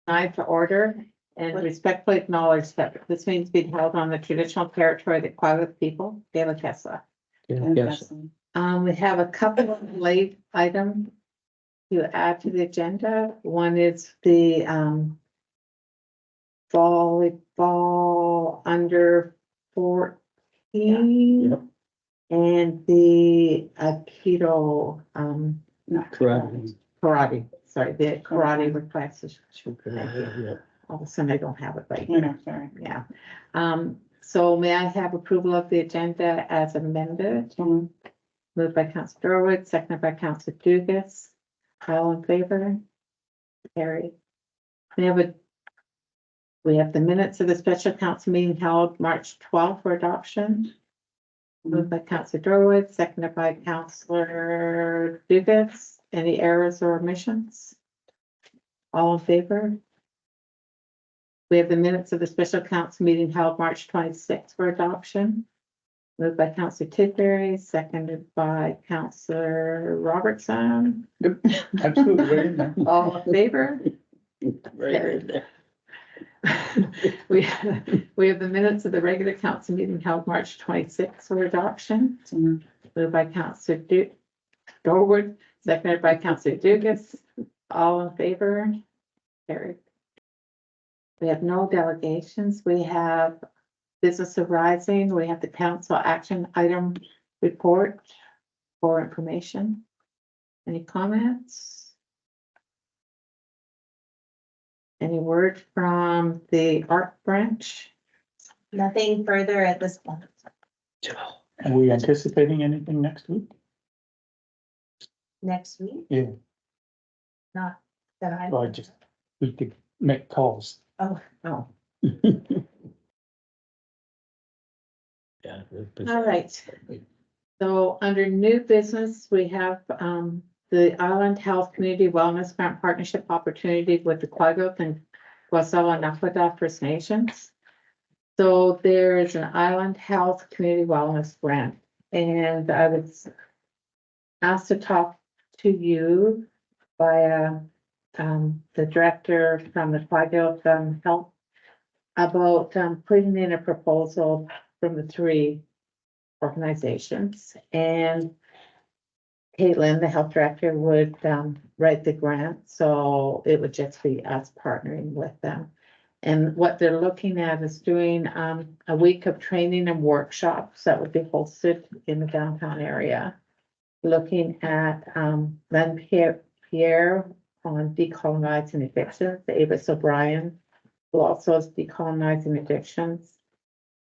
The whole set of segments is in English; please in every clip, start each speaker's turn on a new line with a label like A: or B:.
A: To order and respectfully acknowledge that this meeting is being held on the traditional territory of the Quabbin people, Gala Kessa.
B: Yes,
A: We have a couple of late items to add to the agenda. One is the volleyball under 14.
B: Yep.
A: And the Aikido,
B: correct.
A: karate, sorry, the karate requests.
B: Yeah.
A: All of a sudden I don't have it right.
C: No, sorry.
A: Yeah. So may I have approval of the agenda as amended? Moved by Council Dorwood, seconded by Council Dugas. All in favor? Carried. We have the minutes of the special council meeting held March 12th for adoption. Moved by Council Dorwood, seconded by Councillor Dugas. Any errors or omissions? All in favor? We have the minutes of the special council meeting held March 26th for adoption. Moved by Councillor Tidbury, seconded by Councillor Robertson.
C: Absolutely, right in there.
A: All in favor?
B: Right there.
A: We have the minutes of the regular council meeting held March 26th for adoption. Moved by Councillor Dorwood, seconded by Councillor Dugas. All in favor? Carried. We have no delegations. We have business arising. We have the council action item report for information. Any comments? Any word from the art branch?
D: Nothing further at this point.
C: Are we anticipating anything next week?
D: Next week,
C: Yeah,
D: not that I.
C: well, we could make calls.
D: Oh,
A: Oh,
B: Yeah.
A: all right. So under new business, we have the Island Health Community Wellness Grant Partnership Opportunity with the Quago and Wasala Nakwada First Nations. So there is an Island Health Community Wellness Grant, and I was asked to talk to you via the director from the Quago Health about putting in a proposal from the three organizations, and Caitlin, the health director, would write the grant, so it would just be us partnering with them. And what they're looking at is doing a week of training and workshops that would be hosted in the downtown area. Looking at Len Pierre on decolonizing addictions, Avis O'Brien, who also is decolonizing addictions.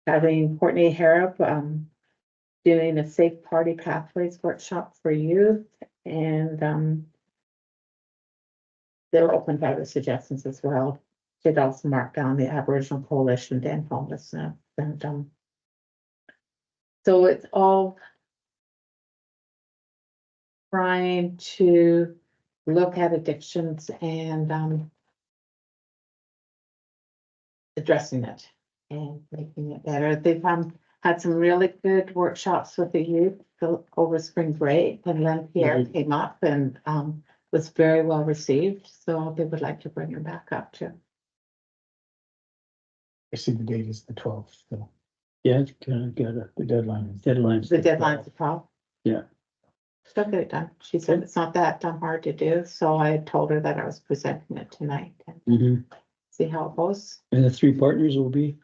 A: Having Courtney Harrop doing a safe party pathways workshop for youth, and they're open to other suggestions as well. They'd also mark down the Aboriginal Coalition to End Homelessness, and so it's all trying to look at addictions and addressing it and making it better. They've had some really good workshops with the youth over spring break, and Len Pierre came up and was very well received. So they would like to bring him back up too.
C: I see the date is the 12th, so
B: Yeah, it's kind of got
C: the deadline is.
B: deadlines.
A: The deadline's the problem.
B: Yeah.
A: Still get it done. She said it's not that hard to do, so I told her that I was presenting it tonight and
B: Mhm.
A: see how it goes.
B: And the three partners will be,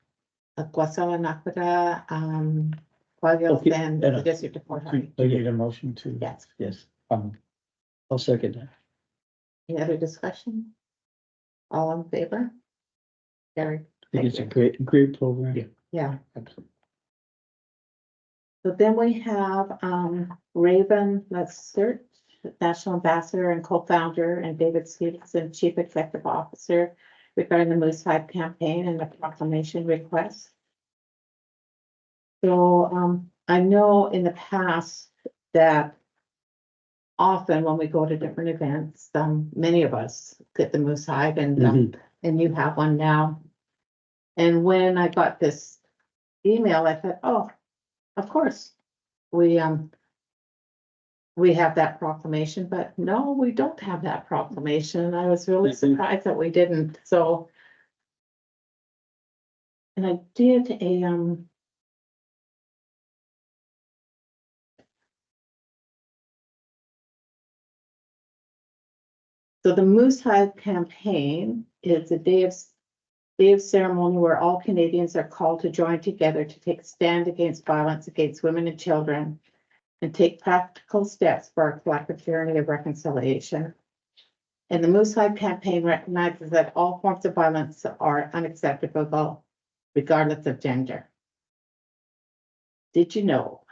A: Guasala Nakwada, Quagos,
B: Okay,
A: and
B: yeah.
A: the District of Port Hardy.
C: Do you need a motion to?
A: Yes.
B: yes,
C: Um,
B: I'll second that.
A: Any other discussion? All in favor? Carried.
B: I think it's a
A: Thank
B: great program.
C: Yeah.
A: Yeah.
C: absolutely.
A: So then we have Raven Lessert, National Ambassador and Co-founder, and David Stevenson, Chief Executive Officer, regarding the Moose Hive campaign and the proclamation request. So I know in the past that often when we go to different events, many of us get the Moose Hive, and you have one now. And when I got this email, I thought, oh, of course, we we have that proclamation, but no, we don't have that proclamation. And I was really
B: Mhm.
A: surprised that we didn't, so. And I did a, so the Moose Hive campaign is a day of ceremony where all Canadians are called to join together to take a stand against violence against women and children and take practical steps for our collective journey of reconciliation. And the Moose Hive campaign recognizes that all forms of violence are unacceptable, regardless of gender. Did you know?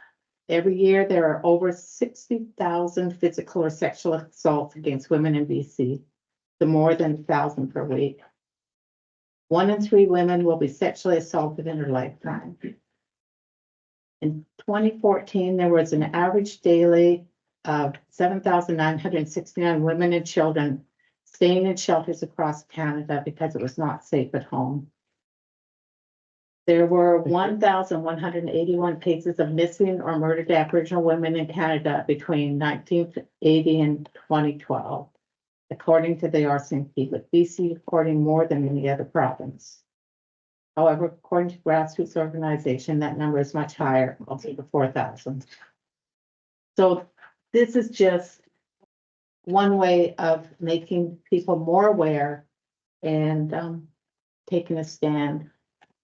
A: Every year, there are over 60,000 physical or sexual assaults against women in BC, the more than 1,000 per week. 1 in 3 women will be sexually assaulted in her lifetime. In 2014, there was an average daily of 7,969 women and children staying in shelters across Canada because it was not safe at home. There were 1,181 cases of missing or murdered Aboriginal women in Canada between 1980 and 2012, according to the RCMP, with BC recording more than any other province. However, according to grassroots organization, that number is much higher, closer to 4,000. So this is just one way of making people more aware and taking a stand.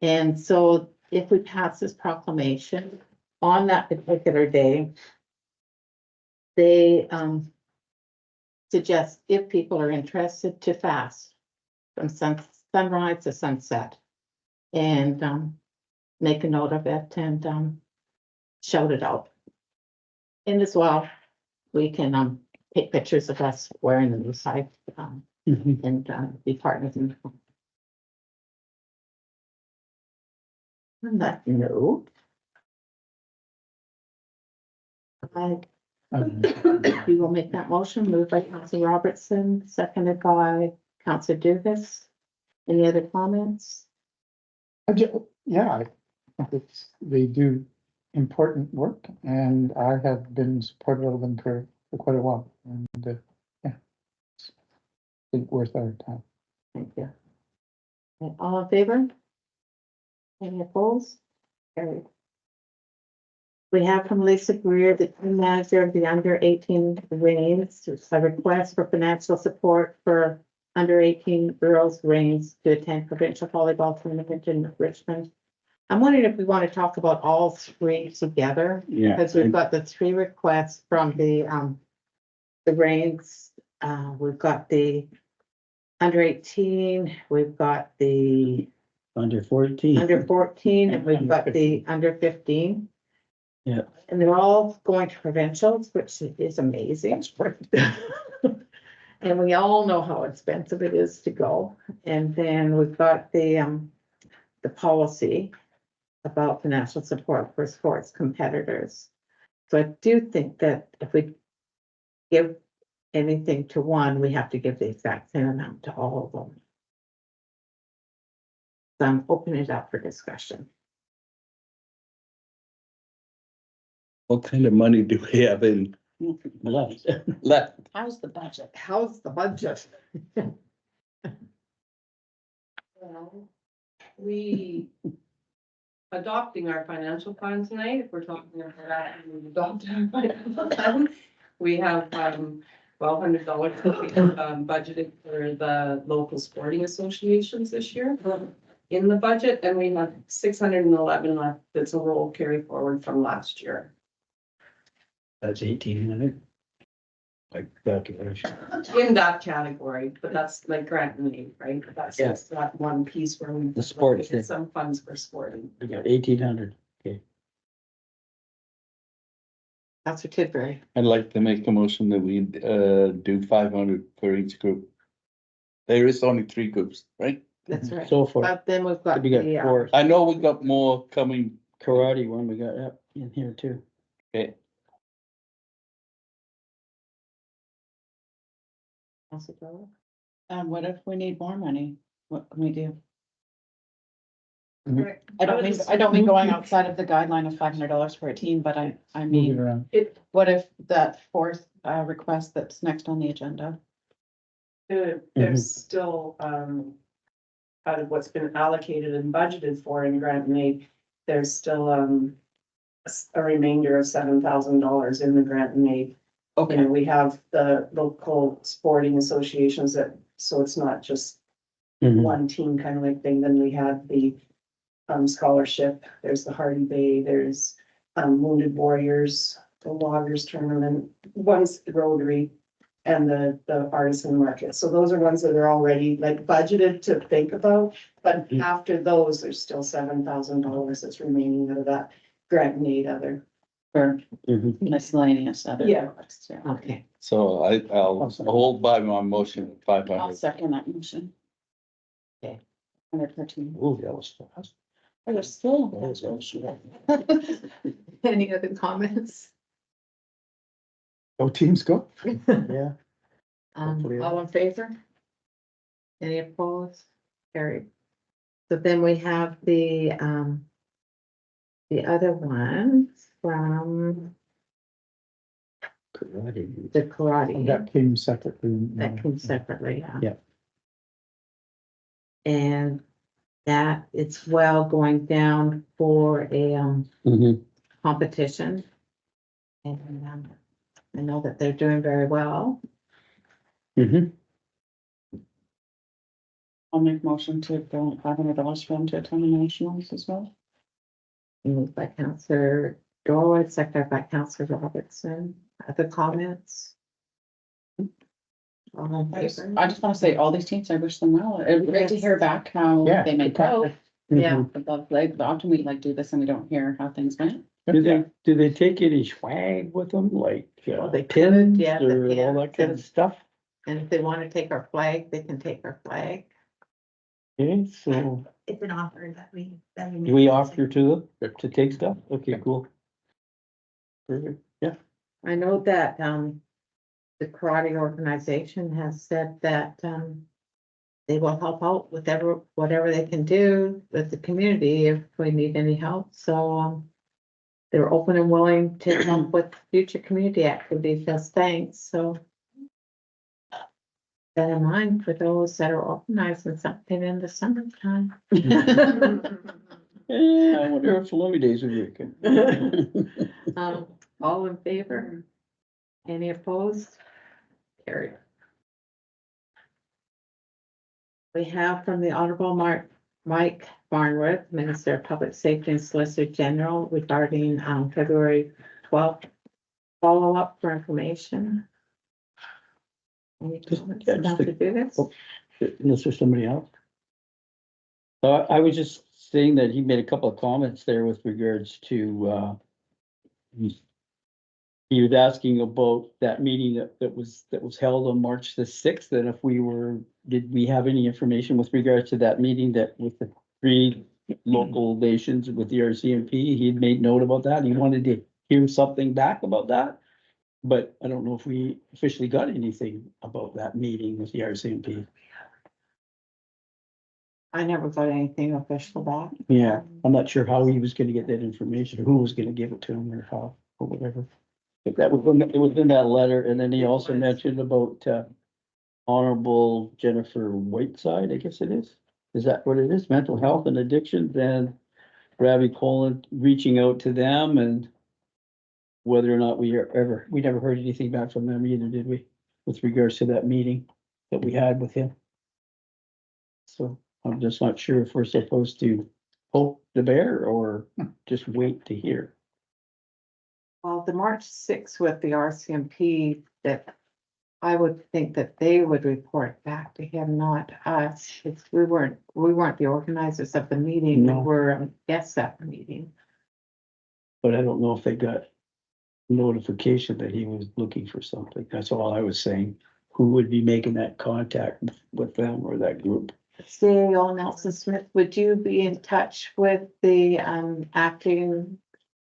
A: And so if we pass this proclamation on that particular day, they suggest if people are interested to fast from sunrise to sunset and make a note of it and shout it out. And as well, we can take pictures of us wearing the Moose Hive
B: Mhm.
A: and be partners in. On that note, we will make that motion, moved by Councilor Robertson, seconded by Councilor Dugas. Any other comments?
C: Yeah, I think they do important work and I have been supportive of them for quite a while and, yeah. It's I think worth our time.
A: Thank you. Okay, all in favor? Any opposed? Carried. We have from Lisa Greer, the team manager of the under 18 Reigns, a request for financial support for under 18 girls Reigns to attend provincial volleyball tournament in Richmond. I'm wondering if we want to talk about all 3 together,
B: Yeah.
A: because we've got the 3 requests from the Reigns. We've got the under 18, we've got the
B: Under 14.
A: under 14, and we've got the under 15.
B: Yeah.
A: And they're all going to provincials, which is amazing. And we all know how expensive it is to go. And then we've got the policy about financial support for sports competitors. So I do think that if we give anything to one, we have to give the exact same amount to all of them. So I'm opening it up for discussion.
E: What kind of money do we have in
B: Left.
E: left?
D: How's the budget?
A: How's the budget?
F: Well, we adopting our financial plan tonight, if we're talking about that, we adopted our financial plan. We have $1,200 budgeted for the local sporting associations this year in the budget, and we have 611 left. That's a roll carry forward from last year.
B: That's 1,800. Like calculation.
F: In that category, but that's like grant and aid, right? That's
B: Yeah.
F: just that one piece where we.
B: The sports thing.
F: Some funds for sporting.
B: We got 1,800.
A: That's what Tidbury.
E: I'd like to make a motion that we do 500 for each group. There is only 3 groups, right?
A: That's right.
B: So far,
A: But then we've got
B: we got
A: the,
B: 4
E: I know we got more coming.
B: karate one we got up in here too.
E: Okay,
A: what if we need more money? What can we do?
G: I don't mean going outside of the guideline of $500 for a team, but I
C: Move it
G: mean,
C: around.
G: what if that fourth, request that's next on the agenda?
F: There's still, out of what's been allocated and budgeted for in grant and aid, there's still, a remainder of $7,000 in the grant and aid. You know, we have the local sporting associations that, so it's not just
B: Mhm.
F: one team kind of like thing. Then we have the scholarship, there's the Hardy Bay, there's Wounded Warriors, the Loggers Tournament, one's the Rotary, and the Artisan Market. So those are ones that are already like budgeted to think about, but after those, there's still $7,000 that's remaining out of that grant and aid other.
G: For
B: Mhm.
G: miscellaneous other.
F: Yeah.
G: requests, yeah.
A: Okay,
E: So I'll hold by my motion of five
G: I'll
E: hundred.
G: second that motion.
A: Okay.
G: 113.
B: Ooh, that was fast.
G: Oh, there's still.
B: That was awesome.
A: any other comments?
C: Go teams, go.
B: Yeah. Hopefully.
A: All in favor? Any opposed? Carried. So then we have the other ones from
B: Karate.
A: the karate.
C: That came separately.
A: That came separately, yeah.
B: Yeah.
A: And that it's well going down for a
B: Mhm.
A: competition. And I know that they're doing very well.
B: Mhm.
G: I'll make motion to go $500 for them to attend the nationals as well.
A: Moved by Counselor Doyle, seconded by Counselor Robertson. Other comments? All in
G: I just
A: favor?
G: want to say, all these teams, I wish them well. It'd be great to hear back how
C: Yeah,
G: they make
C: good
G: out.
C: practice.
A: Yeah.
G: Like, often we like do this and we don't hear how things went.
B: Do they take any swag with them, like
A: Well, they could,
B: pins
A: yeah, the
B: or all that kind of
A: pins.
B: stuff?
A: And if they want to take our flag, they can take our flag.
B: Okay, so
D: It's an offer that we.
B: do we offer to them to take stuff? Okay, cool. Perfect, yeah.
A: I know that, the karate organization has said that, they will help out with whatever they can do with the community if we need any help, so, they're open and willing to help with future community activities as thanks, so. That in mind for those that are organizing something in the summertime.
B: Yeah, I wonder if Salome Days would work.
A: All in favor? Any opposed? Carried. We have from the Honorable Mike Barnworth, Minister of Public Safety and Solicitor General regarding, February 12th follow-up for information. Any comments
B: yeah,
A: about
B: just
A: to do this?
B: Unless there's somebody else. I was just saying that he made a couple of comments there with regards to, he was asking about that meeting that was held on March the 6th, and if did we have any information with regards to that meeting that with the 3 local nations with the RCMP, he had made note about that, he wanted to hear something back about that. But I don't know if we officially got anything about that meeting with the RCMP.
A: I never got anything official back.
B: Yeah, I'm not sure how he was gonna get that information, or who was gonna give it to him, or how, or whatever. If that was, it was in that letter, and then he also mentioned about, Honorable Jennifer Whiteside, I guess it is. Is that what it is? Mental health and addiction, then Ravi Colin reaching out to them, and whether or not we never heard anything back from them either, did we? With regards to that meeting that we had with him. So I'm just not sure if we're supposed to poke the bear or just wait to hear.
A: Well, the March 6th with the RCMP, that I would think that they would report back to him, not us. We weren't the organizers of the meeting, we
B: No.
A: were guests at the meeting.
B: But I don't know if they got notification that he was looking for something. That's all I was saying. Who would be making that contact with them or that group?
A: CAO Nelson Smith, would you be in touch with the acting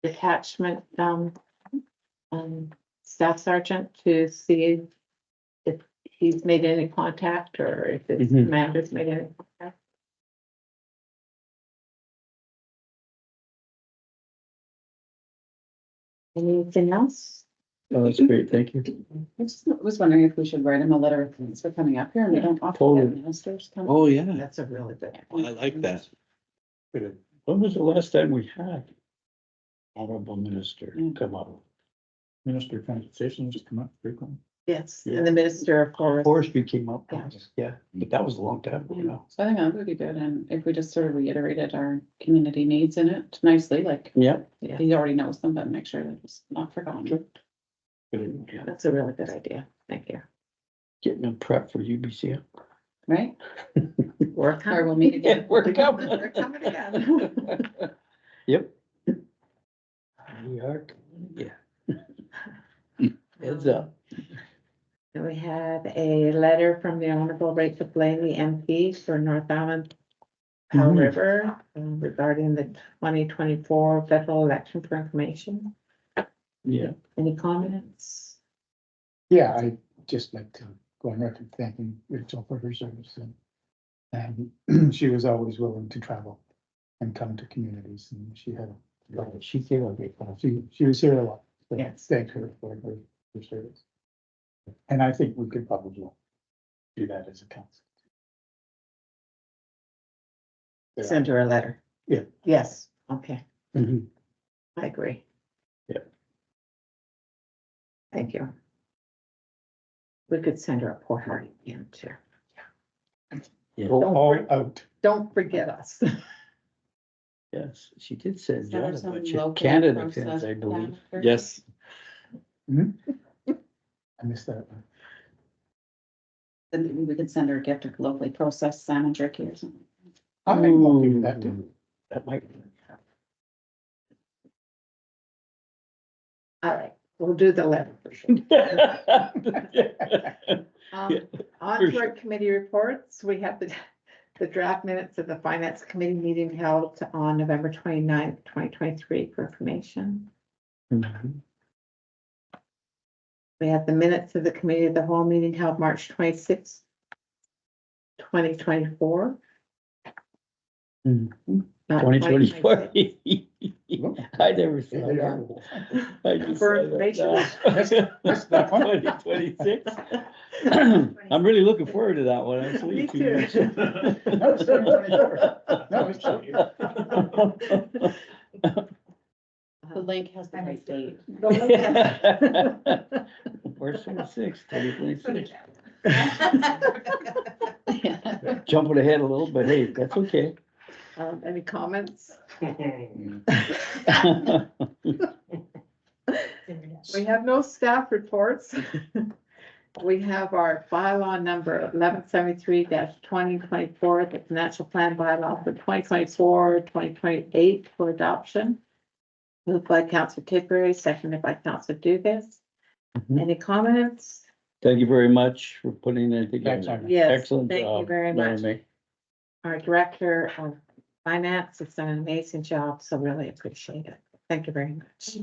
A: detachment staff sergeant to see if he's made any contact or if his
B: Mhm.
A: commander's made any contact? Anything else?
B: Oh, that's great, thank you.
G: I just was wondering if we should write him a letter of thanks for coming up here and we don't often
B: Totally.
G: get ministers come.
E: Oh, yeah,
A: That's a really good.
E: I like that.
B: When was the last time we had honorable minister come up?
C: Minister of Transportation just come up frequently.
A: Yes, and the Minister of Forest.
B: Forestry came up,
A: Yeah.
B: yeah, but that was a long time ago now.
G: So I think that would be good, and if we just sort of reiterated our community needs in it nicely, like,
B: Yeah.
A: Yeah,
G: he already knows them, but make sure that it's not forgotten,
B: Yeah.
A: that's a really good idea. Thank you.
B: Getting them prepped for UBC.
G: right?
A: We're
G: Or we'll meet again.
B: We're coming.
A: We're coming again.
B: Yep. We are, yeah. Heads up.
A: And we have a letter from the Honorable Rachel Blaney MP for North Island Powell
B: Mhm.
A: River regarding the 2024 federal election for information.
B: Yeah.
A: Any comments?
C: Yeah, I'd just like to go on record thanking Rachel for her service and she was always willing to travel and come to communities and she had,
B: She came on great.
C: she was here a lot. So
A: Yes.
C: thank her for her service. And I think we could probably do that as a council. Yeah.
A: Send her a letter.
C: Yeah.
A: Yes, okay,
B: Mhm.
A: I agree.
B: Yeah.
A: Thank you. We could send her a Port Hardy again too.
B: Yeah.
C: Go
A: Don't
C: all
A: worry.
C: out.
A: Don't forget us.
B: Yes, she did send
G: Send her
B: John a
G: some
B: bunch of
G: local
B: Canada
G: processed
B: pins, I believe.
G: Canada.
E: Yes,
C: I missed that one.
G: Then maybe we could send her a gift of locally processed salmon jerky or something.
C: I think we'll do that too.
B: Ooh, that might.
A: All right, we'll do the letter for sure. Um, on
B: for
A: to our committee reports, we have the draft minutes of the finance committee meeting held on November 29th, 2023 for information.
B: Mhm.
A: We have the minutes of the committee of the whole meeting held March 26th, 2024.
B: Mhm.
A: not
B: 2024.
A: 2026.
B: I never saw
C: There they
B: that.
C: are.
B: I just
A: For
B: saw that
A: information.
C: That's that one.
B: 2026. I'm really looking forward to that one, actually.
A: Me too.
C: No, it's 2024. No, it's
G: The link has the right date.
B: March 26, 2026.
G: Yeah.
B: Jumping ahead a little, but hey, that's okay.
A: Any comments? We have no staff reports. We have our bylaw number 1173-2024, the financial plan bylaw for 2024-2028 for adoption. Moved by Councilor Tipperary, seconded by Councilor Dugas.
B: Mhm.
A: Any comments?
B: Thank you very much for putting that together.
C: Excellent.
A: Yes,
B: Excellent
A: thank you
B: job,
A: very much.
B: Naomi.
A: Our Director of Finance has done an amazing job, so really appreciate it. Thank you very much.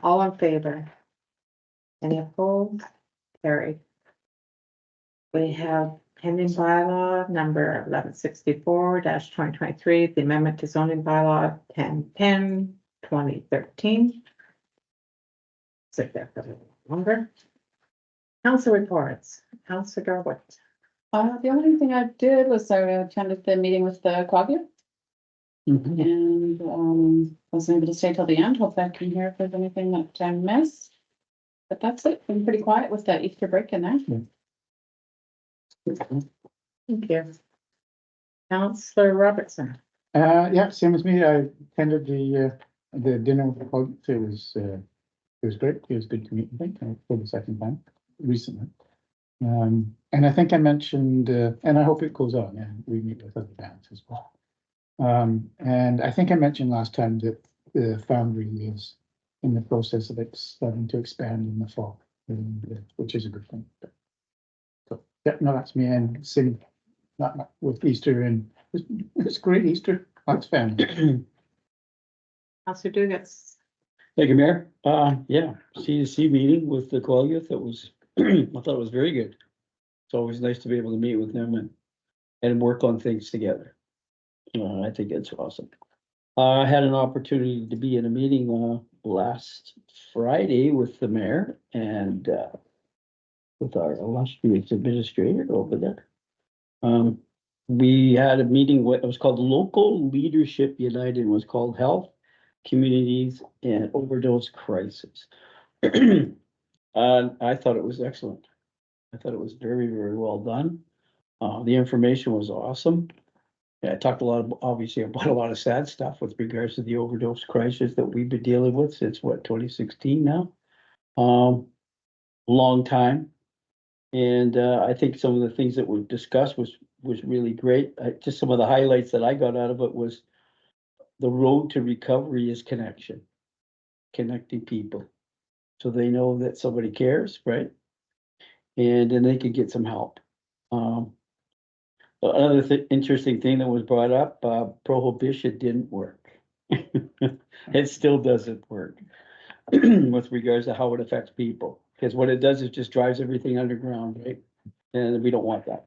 A: All in favor? Any opposed? Carried. We have pending bylaw number 1164-2023, the amendment to zoning bylaw 1010-2013. Sit there for a little longer. Council reports, Councilor Garwood.
G: The only thing I did was I attended the meeting with the Quagga
B: Mhm.
G: and, wasn't able to stay till the end. Hope I can hear if there's anything that I missed. But that's it. Been pretty quiet with that Easter break in there.
A: Thank you. Councilor Robertson.
C: Yeah, same as me. I attended the dinner with the folks. It was great. It was good to meet them for the second time recently. And I think I mentioned, and I hope it goes on, and we meet with other bands as well. And I think I mentioned last time that the Foundry is in the process of starting to expand in the fall, which is a good thing. So, yeah, no, that's me and sitting, not with Easter, and it's great Easter, lots of family.
A: Councilor Dugas.
B: Thank you, Mayor. Yeah, CDC meeting with the Quagga, that was, I thought it was very good. It's always nice to be able to meet with them and work on things together. I think it's awesome. I had an opportunity to be in a meeting, last Friday with the mayor and, with our illustrious administrator over there. We had a meeting, what it was called Local Leadership United, it was called Health, Communities and Overdose Crisis. And I thought it was excellent. I thought it was very, very well done. The information was awesome. Yeah, I talked a lot, obviously, about a lot of sad stuff with regards to the overdose crisis that we've been dealing with since, what, 2016 now? Long time. And, I think some of the things that were discussed was really great. Just some of the highlights that I got out of it was the road to recovery is connection, connecting people. So they know that somebody cares, right? And then they could get some help. Another interesting thing that was brought up, prohibition didn't work. It still doesn't work with regards to how it affects people, because what it does is just drives everything underground, right? And we don't want that.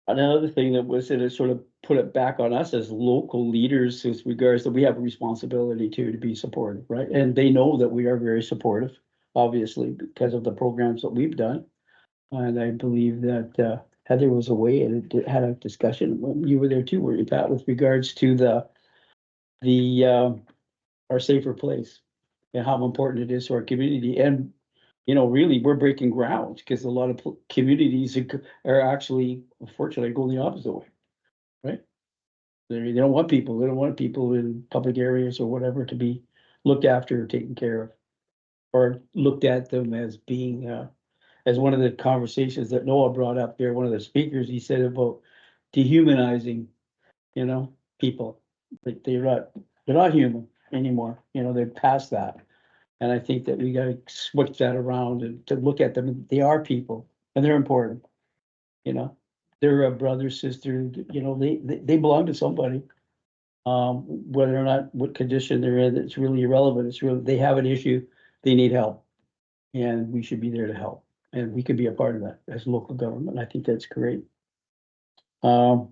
B: Another thing that was, it sort of put it back on us as local leaders with regards that we have a responsibility to be supportive, right? And they know that we are very supportive, obviously, because of the programs that we've done. And I believe that, Heather was away and it had a discussion, when you were there too, were you, Pat, with regards to our safer place and how important it is to our community. And, you know, really, we're breaking ground because a lot of communities are actually, unfortunately, going the opposite way, right? They don't want people, they don't want people in public areas or whatever to be looked after or taken care of. Or looked at them as being, as one of the conversations that Noah brought up there, one of the speakers, he said about dehumanizing, you know, people. Like they're not human anymore, you know, they're past that. And I think that we gotta switch that around and to look at them, they are people and they're important, you know? They're a brother, sister, you know, they belong to somebody. Whether or not, what condition they're in, it's really irrelevant, it's really, they have an issue, they need help. And we should be there to help, and we could be a part of that as local government, I think that's great. I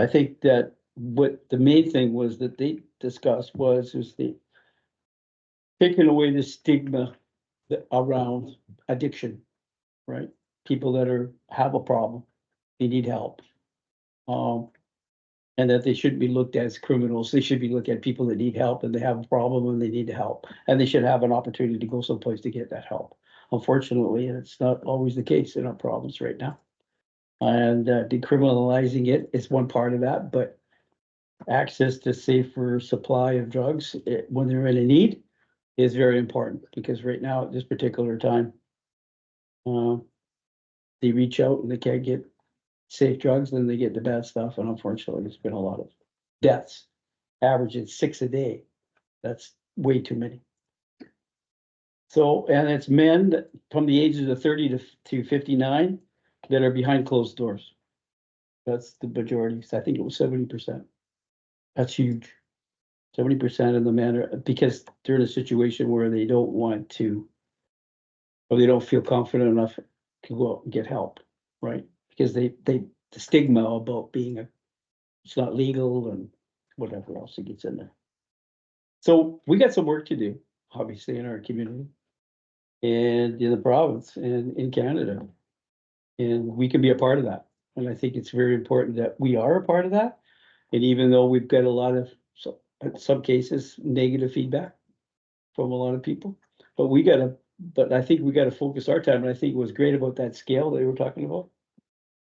B: think that what the main thing was that they discussed was the taking away the stigma around addiction, right? People that have a problem, they need help. And that they shouldn't be looked at as criminals, they should be looked at people that need help and they have a problem and they need help. And they should have an opportunity to go someplace to get that help. Unfortunately, it's not always the case in our province right now. And decriminalizing it is one part of that, but access to safer supply of drugs when they're in a need is very important, because right now at this particular time, they reach out and they can't get safe drugs, then they get the bad stuff, and unfortunately, there's been a lot of deaths, averaging 6 a day. That's way too many. So, and it's men from the ages of 30 to 59 that are behind closed doors. That's the majority. So I think it was 70%. That's huge. 70% of the men are, because they're in a situation where they don't want to, or they don't feel confident enough to go out and get help, right? Because the stigma about being it's not legal and whatever else it gets in there. So we got some work to do, obviously, in our community and in the province and in Canada. And we can be a part of that. And I think it's very important that we are a part of that. And even though we've got a lot of, in some cases, negative feedback from a lot of people, but I think we gotta focus our time. And I think what's great about that scale that we were talking about,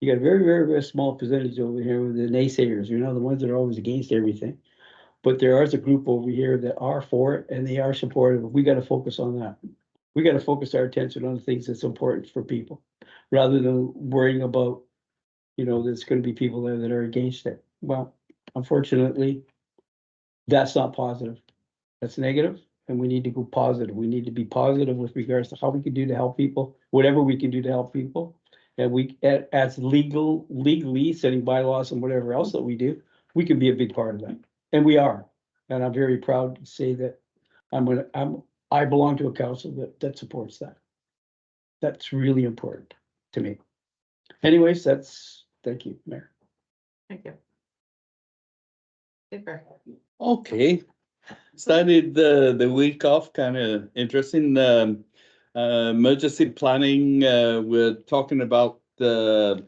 B: you got a very, very, very small percentage over here with the naysayers, you know, the ones that are always against everything. But there is a group over here that are for it and they are supportive. We gotta focus on that. We gotta focus our attention on the things that's important for people, rather than worrying about, you know, there's gonna be people there that are against it. Well, unfortunately, that's not positive. That's negative, and we need to go positive. We need to be positive with regards to how we can do to help people, whatever we can do to help people. And we, as legally setting bylaws and whatever else that we do, we can be a big part of that. And we are. And I'm very proud to say that I belong to a council that supports that. That's really important to me. Anyways, thank you, Mayor.
A: Thank you. Super.
E: Okay, started the week off kind of interesting. Emergency planning, we're talking about the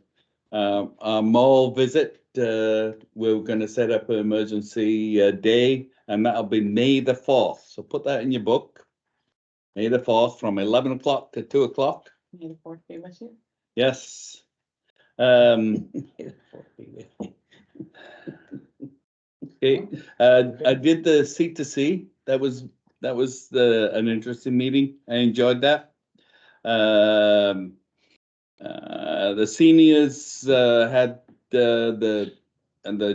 E: our mall visit. We're gonna set up an emergency day, and that'll be May the 4th. So put that in your book. May the 4th from 11 o'clock to 2 o'clock.
G: May the fourth be with you.
E: Yes. Okay, I did the C2C. That was an interesting meeting. I enjoyed that. The seniors had the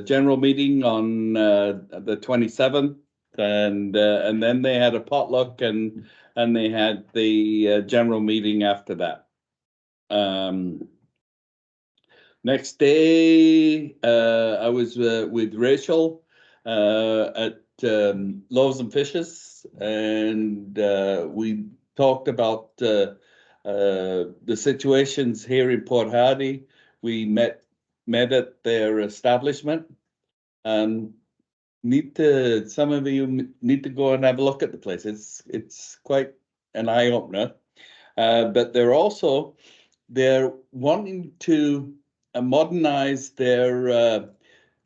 E: general meeting on the 27th, and then they had a potluck, and they had the general meeting after that. Next day, I was with Rachel at Loaves and Fishes, and we talked about the situations here in Port Hardy. We met at their establishment. Some of you need to go and have a look at the place. It's quite an eye opener. But they're wanting to modernize their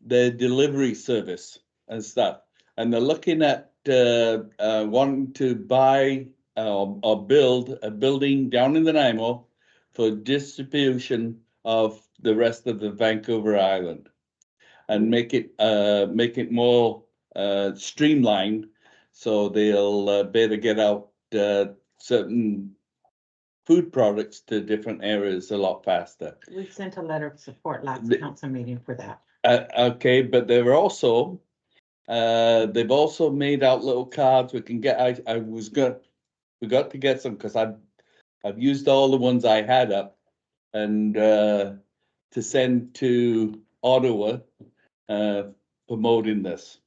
E: delivery service and stuff, and they're looking at wanting to buy or build a building down in the Nanaimo for distribution of the rest of the Vancouver Island, and make it more streamlined, so they'll be able to get out certain food products to different areas a lot faster.
A: We sent a letter of support last council meeting for that.
E: Okay, but they've also made out little cards we can get. We got to get some, because I've used all the ones I had up, and to send to Ottawa promoting this.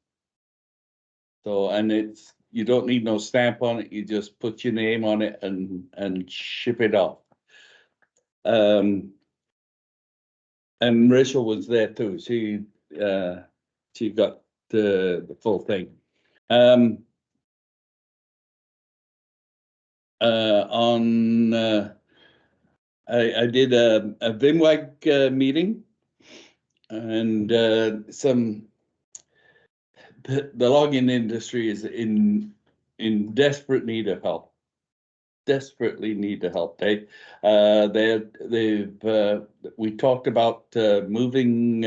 E: So, and you don't need no stamp on it, you just put your name on it and ship it off. And Rachel was there too. She got the full thing. I did a VIMWAG meeting, and the logging industry is in desperate need of help. Desperately need to help. We talked about moving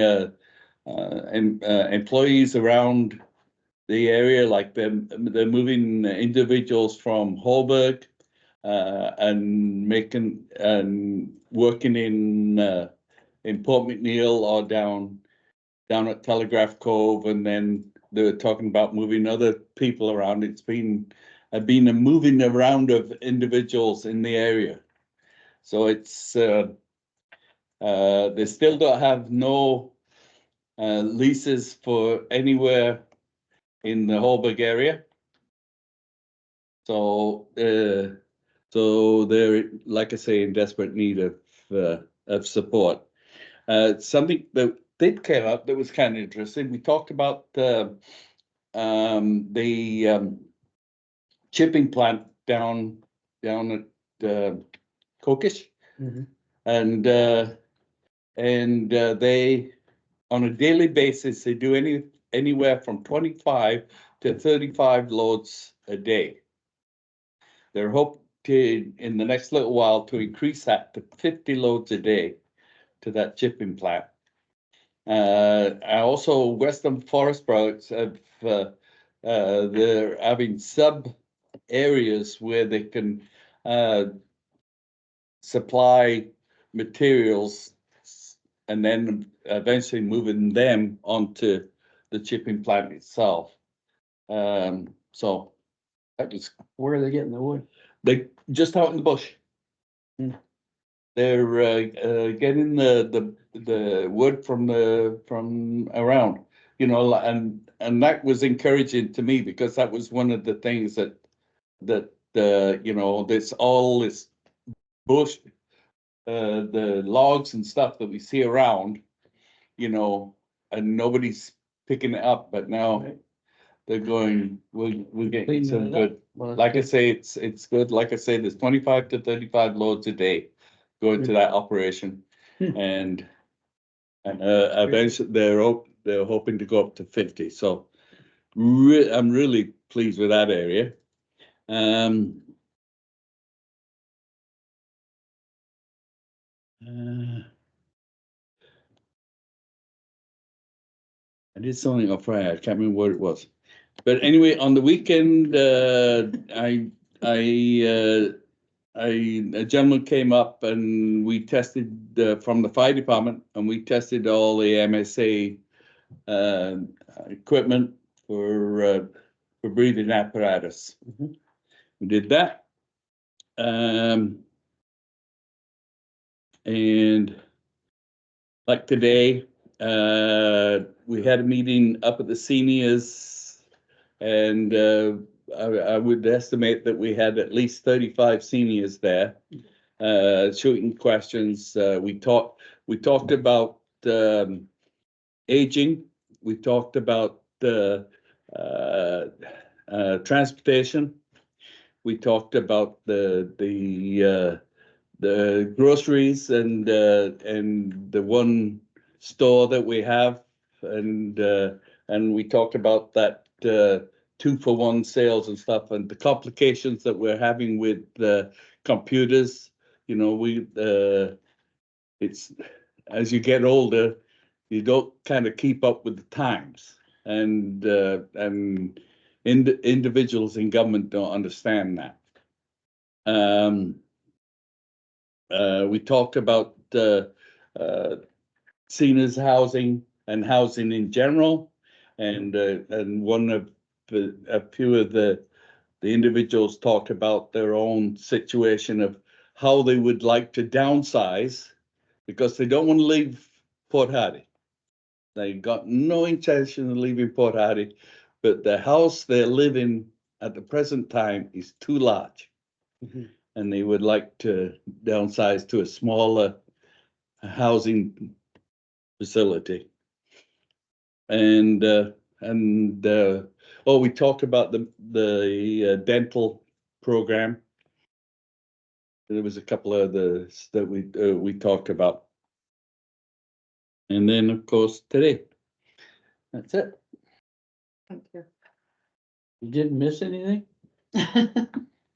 E: employees around the area, like they're moving individuals from Holberg and working in Port McNeill or down at Telegraph Cove, and then they were talking about moving other people around. It's been a moving around of individuals in the area. So it's they still don't have no leases for anywhere in the Holberg area. So they're, like I say, in desperate need of support. Something that did come up that was kind of interesting. We talked about the chipping plant down at Kokish, and they, on a daily basis, they do anywhere from 25 to 35 loads a day. They're hoping to, in the next little while, to increase that to 50 loads a day to that chipping plant. Also, Western Forest Products have they're having sub areas where they can supply materials, and then eventually moving them onto the chipping plant itself. So that was,
B: Where are they getting the wood?
E: they just out in the bush. They're getting the wood from around, and that was encouraging to me, because that was one of the things that this bush the logs and stuff that we see around, you know, and nobody's picking it up, but now
B: Right.
E: they're going, we're getting
B: Cleaning
E: some
B: it up.
E: good.
B: Well, that's
E: Like I
B: good.
E: say, it's good. Like I say, there's 25 to 35 loads a day going to
B: Good.
E: that operation.
B: Hmm.
E: And eventually they're hoping to go up to 50. So I'm really pleased with that area. I did something on Friday. I can't remember what it was. But anyway, on the weekend, a gentleman came up and we tested from the fire department, and we tested all the MSA equipment for breathing apparatus.
B: Mhm.
E: We did that. And like today, we had a meeting up at the seniors, and I would estimate that we had at least 35 seniors there, shooting questions. We talked about aging. We talked about transportation. We talked about the groceries and the one store that we have, and we talked about that 2-for-1 sales and stuff, and the complications that we're having with the computers. You know, it's as you get older, you don't kind of keep up with the times, and individuals in government don't understand that. We talked about seniors housing and housing in general, and one of a few of the individuals talked about their own situation of how they would like to downsize because they don't want to leave Port Hardy. They got no intention of leaving Port Hardy, but the house they live in at the present time is too large.
B: Mhm.
E: And they would like to downsize to a smaller housing facility. And we talked about the dental program. There was a couple of others that we talked about. And then, of course, today. That's it.
A: Thank you.
B: You didn't miss anything?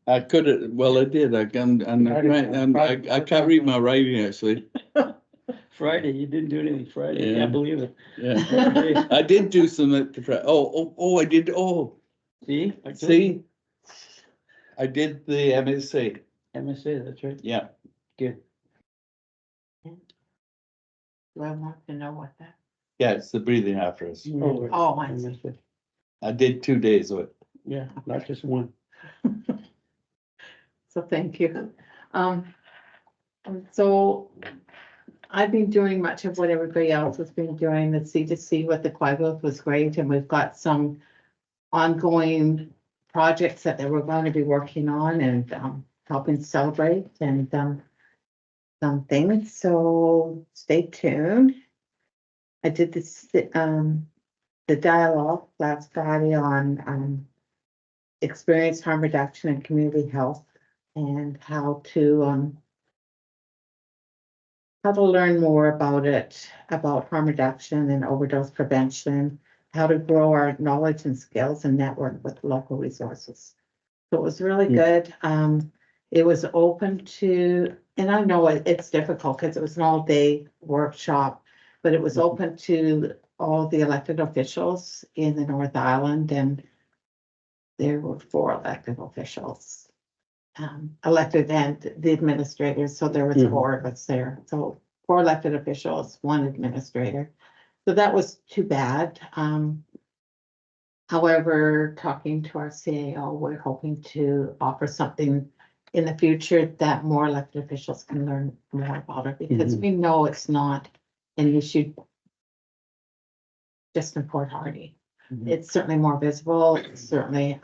E: I could have, well, I did. I can't read my writing actually.
B: Friday, you didn't do anything Friday. I
E: Yeah.
B: can't believe it.
E: Yeah. I did do some at the I did. Oh,
B: See? I told you.
E: see, I did the MSA.
B: MSA, that's right.
E: Yeah.
B: Good.
A: Do I want to know what that?
E: Yeah, it's the breathing apparatus.
B: Oh,
A: Oh, I see.
B: MSA.
E: I did 2 days of it.
B: Yeah, not just one.
A: So thank you. So I've been doing much of what everybody else has been doing. The C2C with the Quagga was great, and we've got some ongoing projects that we're going to be working on and helping celebrate and some things. So stay tuned. I did this the dialogue last Friday on experience harm reduction and community health and how to learn more about it, about harm reduction and overdose prevention, how to grow our knowledge and skills and network with local resources. So it was really good. It was open to, and I know it's difficult because it was an all-day workshop, but it was open to all the elected officials in the North Island, and there were 4 elected officials. Elected and the administrators, so there was
B: Mhm.
A: 4 of us there, so 4 elected officials, 1 administrator. So that was too bad. However, talking to our CAO, we're hoping to offer something in the future that more elected officials can learn more about it, because
B: Mhm.
A: we know it's not an issue just in Port Hardy.
B: Mhm.
A: It's certainly more visible, it's certainly,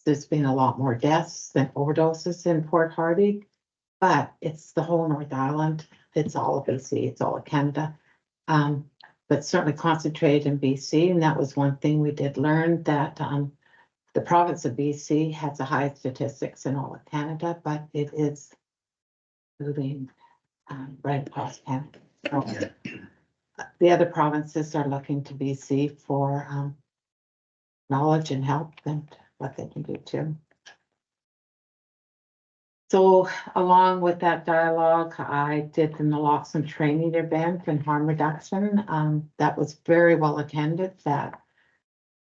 A: there's been a lot more deaths than overdoses in Port Hardy. but it's the whole North Island. It's all of BC, it's all of Canada. But certainly concentrated in BC, and that was one thing we did learn, that, the province of BC has the highest statistics in all of Canada, but it is moving, right across Canada. So, the other provinces are looking to BC for, knowledge and help and what they can do too. So along with that dialogue, I did the naloxone training event and harm reduction. That was very well attended, that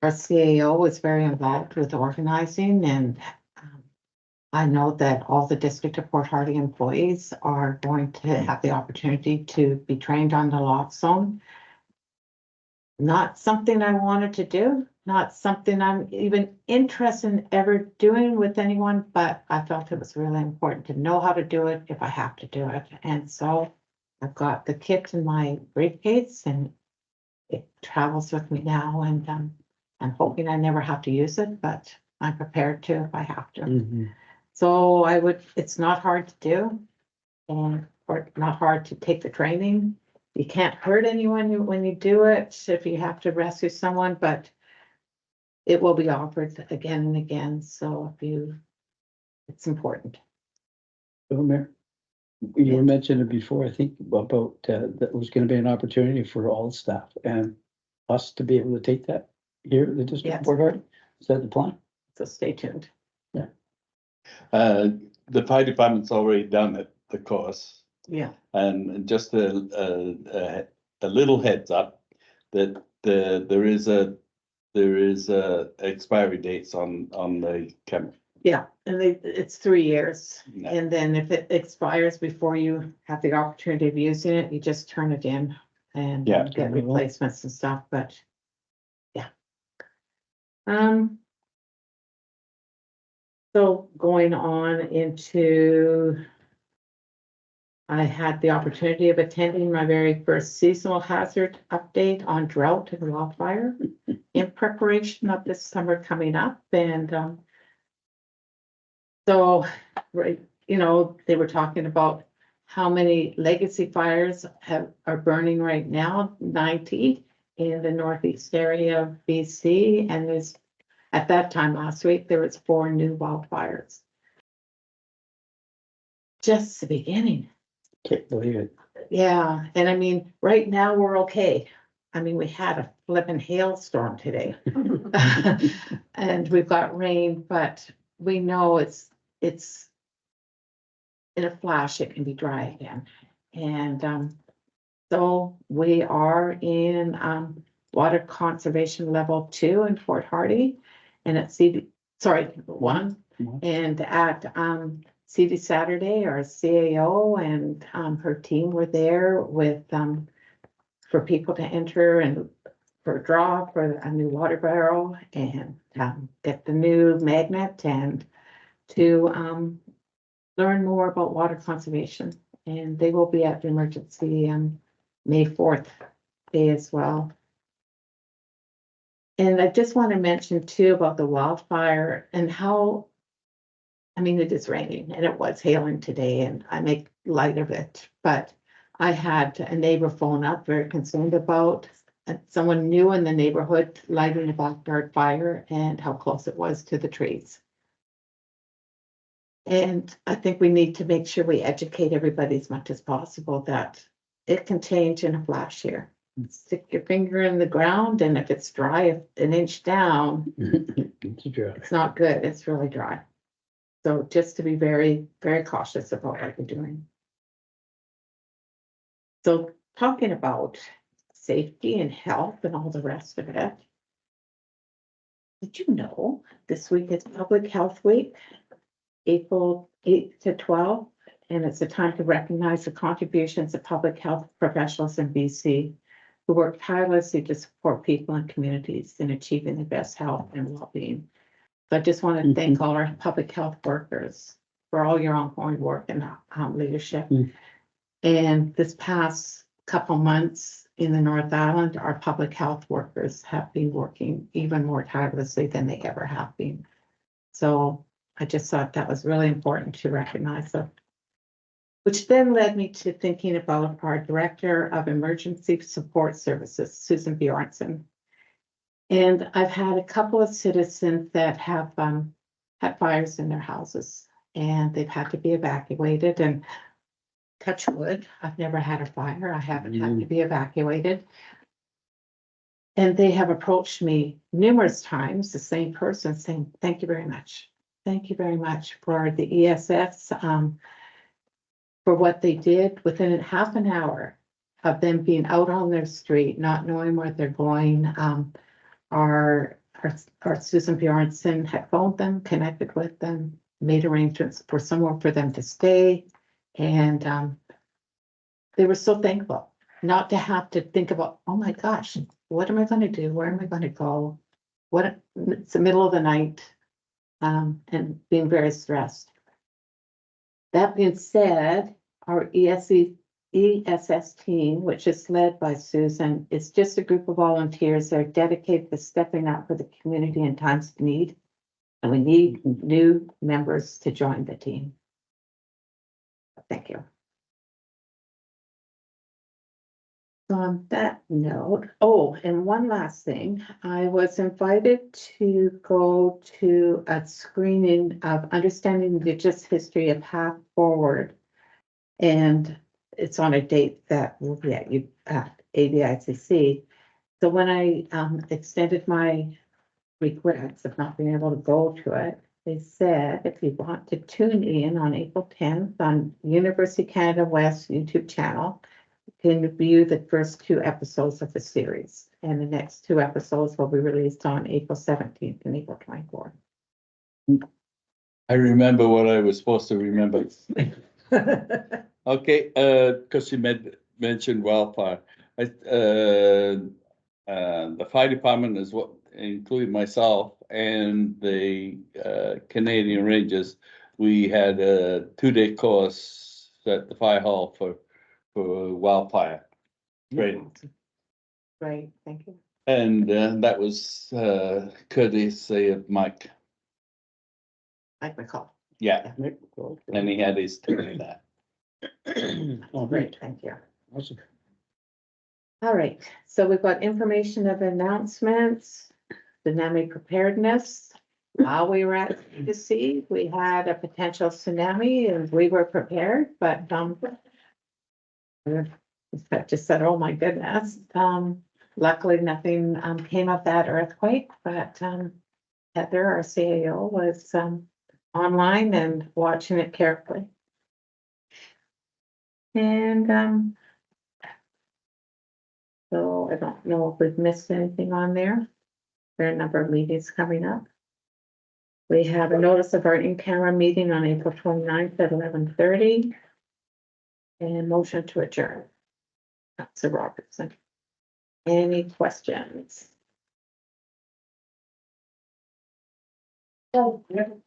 A: our CAO was very involved with organizing, and I know that all the District of Port Hardy employees are going to have the opportunity to be trained on naloxone. Not something I wanted to do, not something I'm even interested in ever doing with anyone, but I felt it was really important to know how to do it if I have to do it. And so I've got the kit in my briefcase and it travels with me now, and I'm hoping I never have to use it, but I'm prepared to if I have to.
B: Mhm.
A: So it's not hard to do, and, or not hard to take the training. You can't hurt anyone when you do it, if you have to rescue someone, but it will be offered again and again, so it's important.
B: So, Mayor, you were mentioning before, I think, about, that was gonna be an opportunity for all staff and us to be able to take that here at the District
A: Yes.
B: of Port Hardy. Is that the plan?
A: So stay tuned.
E: The fire department's already done it, the course.
A: Yeah.
E: And just a little heads up that there is expiry dates on the camera.
A: Yeah, and it's 3 years,
E: No.
A: and then if it expires before you have the opportunity of using it, you just turn it in and
E: Yeah.
A: get replacements and stuff, but yeah. So going on into, I had the opportunity of attending my very first seasonal hazard update on drought and wildfire in preparation of this summer coming up, and so, right, they were talking about how many legacy fires are burning right now, 90 in the northeast area of BC, and at that time last week, there was 4 new wildfires. Just the beginning.
B: Can't believe it.
A: Yeah, and I mean, right now we're okay. I mean, we had a flippin' hailstorm today. And we've got rain, but we know it's in a flash, it can be dry again. And so we are in water conservation level 2 in Fort Hardy, and at 1. And at CD Saturday, our CAO and her team were there with for people to enter and for a draw for a new water barrel, and get the new magnet, and to learn more about water conservation. And they will be at the emergency May 4th day as well. And I just want to mention too about the wildfire and how, I mean, it is raining and it was hailing today, and I make light of it, but I had a neighbor phone up very concerned about someone new in the neighborhood lighting a backyard fire and how close it was to the trees. And I think we need to make sure we educate everybody as much as possible that it can change in a flash here. Stick your finger in the ground, and if it's dry an inch down,
B: It's a joke.
A: it's not good. It's really dry. So just to be very, very cautious about what you're doing. So talking about safety and health and all the rest of it. Did you know this week is Public Health Week, April 8th to 12th, and it's a time to recognize the contributions of public health professionals in BC who work tirelessly to support people and communities in achieving the best health and well-being. So I just want to thank all our public health workers for all your ongoing work and leadership. And this past couple months in the North Island, our public health workers have been working even more tirelessly than they ever have been. So I just thought that was really important to recognize them. which then led me to thinking about our Director of Emergency Support Services, Susan Bjornson. And I've had a couple of citizens that have had fires in their houses and they've had to be evacuated, and touch wood, I've never had a fire. I haven't had to be evacuated. And they have approached me numerous times, the same person saying, thank you very much. Thank you very much for the ESS, for what they did within half an hour of them being out on their street, not knowing where they're going. Our Susan Bjornson had phoned them, connected with them, made arrangements for somewhere for them to stay. And they were so thankful not to have to think about, oh my gosh, what am I going to do? Where am I going to go? What, it's the middle of the night, and being very stressed. That being said, our ESS team, which is led by Susan, is just a group of volunteers that are dedicated to stepping up for the community in times of need. And we need new members to join the team. Thank you. So on that note, oh, and one last thing, I was invited to go to a screening of Understanding Indigenous History of Path Forward. And it's on a date that will be at ABICC. So when I extended my regrets of not being able to go to it, they said, if you want to tune in on April 10th on University Canada West YouTube channel, you can view the first 2 episodes of the series. And the next 2 episodes will be released on April 17th and April 24th.
E: I remember what I was supposed to remember. Okay, because you mentioned wildfire. The fire department is what, including myself and the Canadian Rangers. We had a 2-day course at the fire hall for wildfire training.
A: Great, thank you.
E: And that was courtesy of Mike.
A: Mike McCall.
E: Yeah, and he had his turn in that.
B: Oh,
A: Great, thank you.
B: Awesome.
A: All right, so we've got information of announcements, tsunami preparedness. While we were at CDC, we had a potential tsunami and we were prepared, but I just said, oh my goodness. Luckily, nothing came of that earthquake, but Heather, our CAO, was online and watching it carefully. And so I don't know if we've missed anything on there. There are a number of meetings coming up. We have a notice of our in-camera meeting on April 29th at 11:30. And motion to adjourn. Councilor Robertson. Any questions?
D: Question.